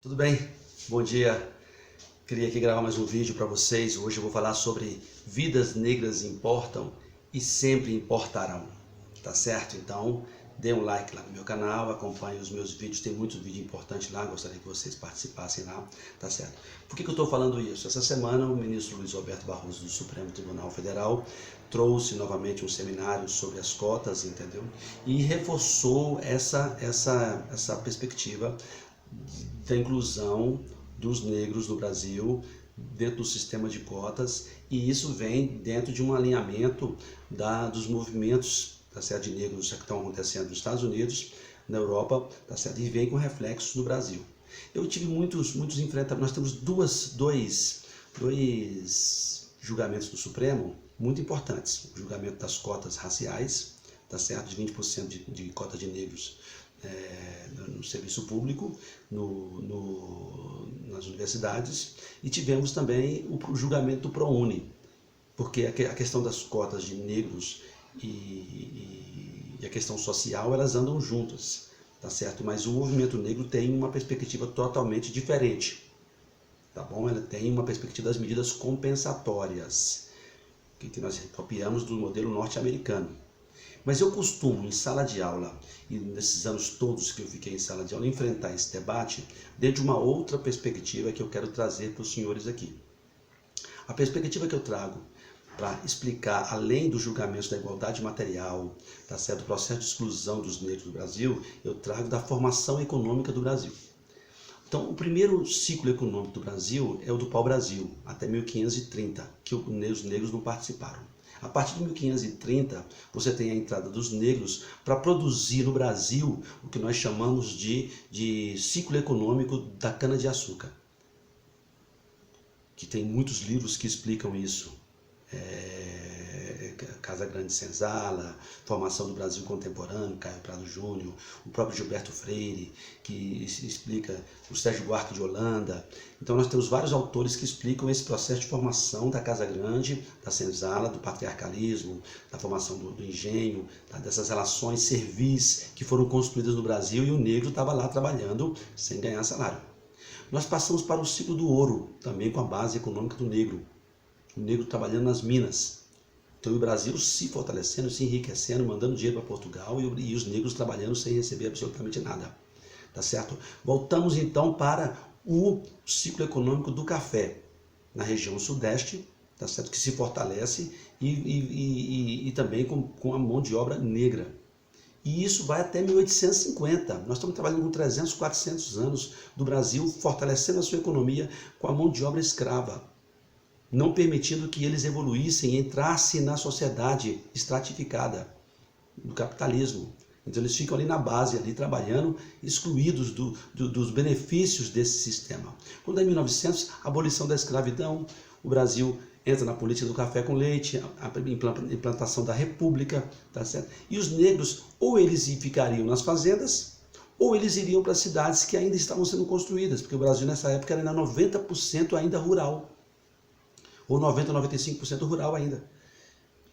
Tudo bem? Bom dia. Queria aqui gravar mais um vídeo para vocês. Hoje eu vou falar sobre vidas negras importam e sempre importarão. Tá certo? Então, dê um like lá no meu canal, acompanhe os meus vídeos, tem muitos vídeos importantes lá, gostaria que vocês participassem lá, tá certo? Por que eu estou falando isso? Essa semana o ministro Luiz Roberto Barroso do Supremo Tribunal Federal trouxe novamente um seminário sobre as cotas, entendeu? E reforçou essa perspectiva da inclusão dos negros no Brasil dentro do sistema de cotas, e isso vem dentro de um alinhamento dos movimentos, tá certo, de negros que estão acontecendo nos Estados Unidos, na Europa, tá certo, e vem com reflexos no Brasil. Eu tive muitos enfrentamentos. Nós temos dois julgamentos do Supremo muito importantes: o julgamento das cotas raciais, tá certo, de 20% de cota de negros no serviço público, nas universidades, e tivemos também o julgamento do ProUni, porque a questão das cotas de negros e a questão social, elas andam juntas, tá certo? Mas o movimento negro tem uma perspectiva totalmente diferente, tá bom? Ela tem uma perspectiva das medidas compensatórias, que nós copiamos do modelo norte-americano. Mas eu costumo, em sala de aula, e nesses anos todos que eu fiquei em sala de aula, enfrentar esse debate dentro de uma outra perspectiva que eu quero trazer para os senhores aqui. A perspectiva que eu trago para explicar, além dos julgamentos da igualdade material, tá certo, do processo de exclusão dos negros do Brasil, eu trago da formação econômica do Brasil. Então, o primeiro ciclo econômico do Brasil é o do pau-brasil, até 1530, que os negros não participaram. A partir de 1530, você tem a entrada dos negros para produzir no Brasil o que nós chamamos de ciclo econômico da cana-de-açúcar, que tem muitos livros que explicam isso. Casa Grande Senzala, Formação do Brasil Contemporâneo, Caio Prado Júnior, o próprio Gilberto Freire, que explica, o Sérgio Buarque de Holanda. Então nós temos vários autores que explicam esse processo de formação da Casa Grande, da Senzala, do patriarcalismo, da formação do engenho, dessas relações servis que foram construídas no Brasil, e o negro estava lá trabalhando sem ganhar salário. Nós passamos para o ciclo do ouro, também com a base econômica do negro. O negro trabalhando nas minas. Então o Brasil se fortalecendo, se enriquecendo, mandando dinheiro para Portugal, e os negros trabalhando sem receber absolutamente nada. Tá certo? Voltamos então para o ciclo econômico do café, na região sudeste, tá certo? Que se fortalece e também com a mão de obra negra. E isso vai até 1850. Nós estamos trabalhando com 300, 400 anos do Brasil fortalecendo a sua economia com a mão de obra escrava, não permitindo que eles evoluíssem e entrassem na sociedade estratificada do capitalismo. Então eles ficam ali na base, ali trabalhando, excluídos dos benefícios desse sistema. Quando é 1900, a abolição da escravidão, o Brasil entra na política do café com leite, a implantação da república, tá certo? E os negros, ou eles ficariam nas fazendas, ou eles iriam para as cidades que ainda estavam sendo construídas, porque o Brasil nessa época era ainda 90% ainda rural, ou 90%, 95% rural ainda.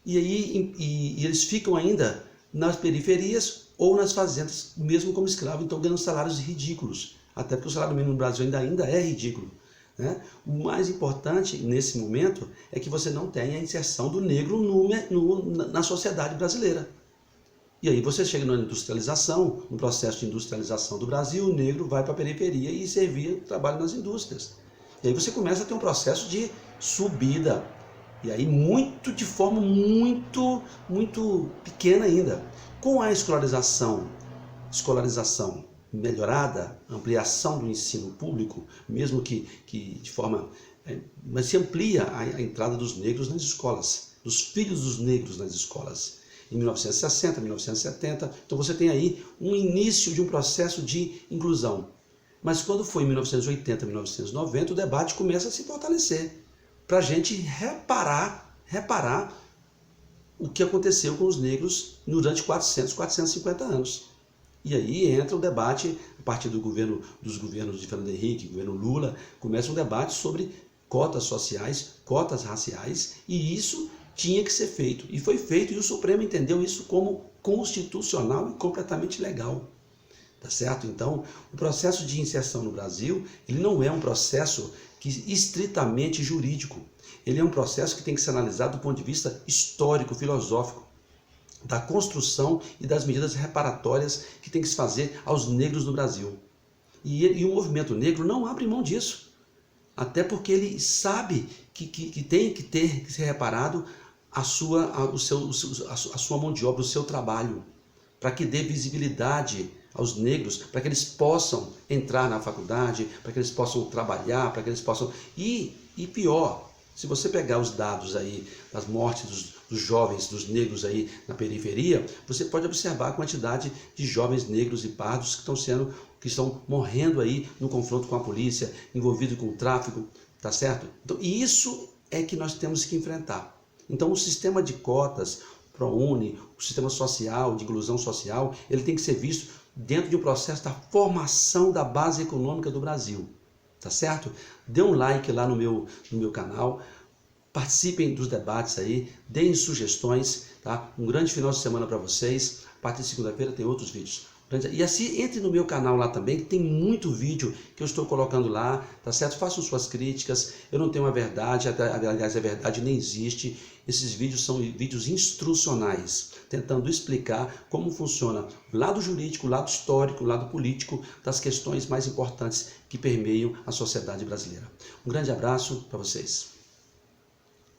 E aí eles ficam ainda nas periferias ou nas fazendas, mesmo como escravos, então ganhando salários ridículos, até porque o salário mínimo no Brasil ainda é ridículo, né? O mais importante nesse momento é que você não tem a inserção do negro na sociedade brasileira. E aí você chega na industrialização, no processo de industrialização do Brasil, o negro vai para a periferia e servia trabalho nas indústrias. E aí você começa a ter um processo de subida, e aí de forma muito pequena ainda. Com a escolarização melhorada, ampliação do ensino público, mesmo que de forma... mas se amplia a entrada dos negros nas escolas, dos filhos dos negros nas escolas, em 1960, 1970, então você tem aí um início de um processo de inclusão. Mas quando foi em 1980, 1990, o debate começa a se fortalecer, para a gente reparar o que aconteceu com os negros durante 400, 450 anos. E aí entra o debate, a partir dos governos de Fernando Henrique, governo Lula, começa um debate sobre cotas sociais, cotas raciais, e isso tinha que ser feito. E foi feito, e o Supremo entendeu isso como constitucional e completamente legal. tá certo? Então, o processo de inserção no Brasil, ele não é um processo estritamente jurídico. Ele é um processo que tem que ser analisado do ponto de vista histórico, filosófico, da construção e das medidas reparatórias que tem que se fazer aos negros no Brasil. E o movimento negro não abre mão disso, até porque ele sabe que tem que ser reparado a sua mão de obra, o seu trabalho, para que dê visibilidade aos negros, para que eles possam entrar na faculdade, para que eles possam trabalhar, para que eles possam... E pior, se você pegar os dados aí das mortes dos jovens, dos negros aí na periferia, você pode observar a quantidade de jovens negros e pardos que estão morrendo aí no confronto com a polícia, envolvidos com o tráfico, tá certo? Então, isso é que nós temos que enfrentar. Então, o sistema de cotas, ProUni, o sistema social, de inclusão social, ele tem que ser visto dentro de um processo da formação da base econômica do Brasil, tá certo? Dê um like lá no meu canal, participem dos debates aí, deem sugestões, tá? Um grande final de semana para vocês. A partir de segunda-feira tem outros vídeos. E assim, entre no meu canal lá também, que tem muito vídeo que eu estou colocando lá, tá certo? Façam suas críticas, eu não tenho uma verdade, aliás, a verdade nem existe. Esses vídeos são vídeos instrucionais, tentando explicar como funciona o lado jurídico, o lado histórico, o lado político das questões mais importantes que permeiam a sociedade brasileira. Um grande abraço para vocês.